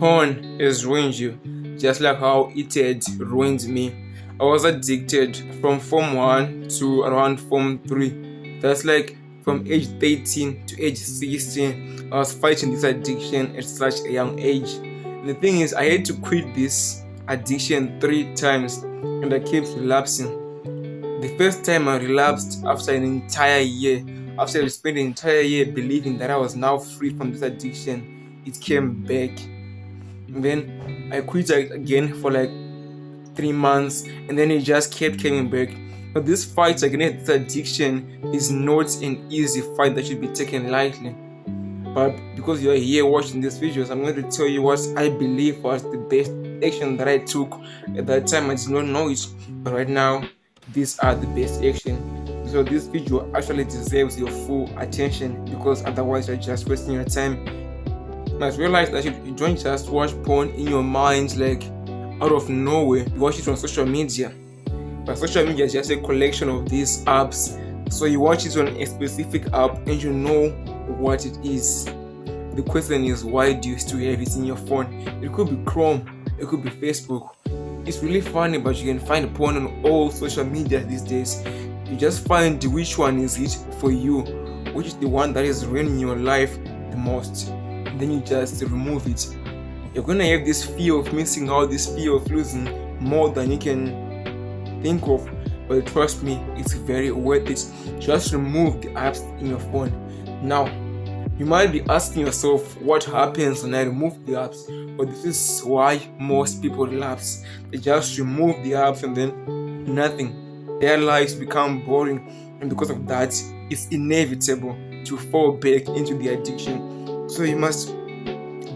Porn has ruined you, just like how it had ruined me. I was addicted from Form 1 to around Form 3. That's like from age 13 to age 16. I was fighting this addiction at such a young age. And the thing is, I had to quit this addiction 3 times and I kept relapsing. The first time I relapsed after an entire year, after I spent an entire year believing that I was now free from this addiction, it came back. And then I quit again for like 3 months, and then it just kept coming back. But this fight against this addiction is not an easy fight that should be taken lightly. But because you are here watching these videos, I'm going to tell you what I believe was the best action that I took. At that time, I did not know it, but right now, these are the best action. So this video actually deserves your full attention, because otherwise you're just wasting your time. You must realize that you don't just watch porn in your mind like out of nowhere. You watch it on social media, but social media is just a collection of these apps. So you watch it on a specific app and you know what it is. The question is, why do you still have it in your phone? It could be Chrome, it could be Facebook. It's really funny, but you can find porn on all social media these days. You just find which one is it for you, which is the one that is ruining your life the most, and then you just remove it. You're gonna have this fear of missing out, this fear of losing more than you can think of, but trust me, it's very worth it. Just remove the apps in your phone. Now, you might be asking yourself what happens when I remove the apps, but this is why most people relapse. They just remove the apps and then nothing. Their lives become boring, and because of that, it's inevitable to fall back into the addiction. So you must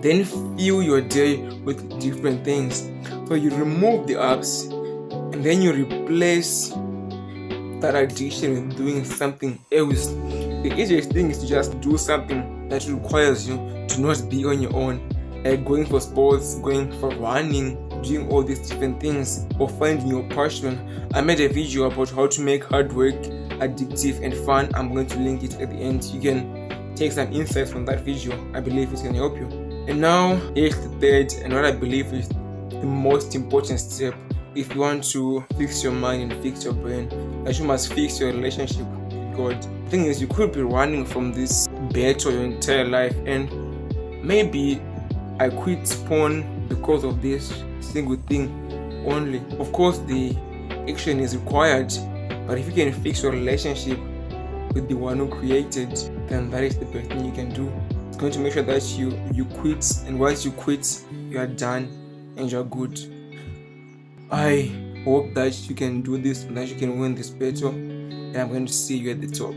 then fill your day with different things. So you remove the apps and then you replace that addiction with doing something else. The easiest thing is to just do something that requires you to not be on your own, like going for sports, going for running, doing all these different things, or finding your passion. I made a video about how to make hard work addictive and fun. I'm going to link it at the end. You can take some insights from that video. I believe it can help you. And now here's the third, and what I believe is the most important step if you want to fix your mind and fix your brain, that you must fix your relationship with God. The thing is, you could be running from this battle your entire life, and maybe I quit porn because of this single thing only. Of course, the action is required, but if you can fix your relationship with the one who created, then that is the best thing you can do. It's going to make sure that you quit, and once you quit, you are done and you're good. I hope that you can do this and that you can win this battle, and I'm going to see you at the top.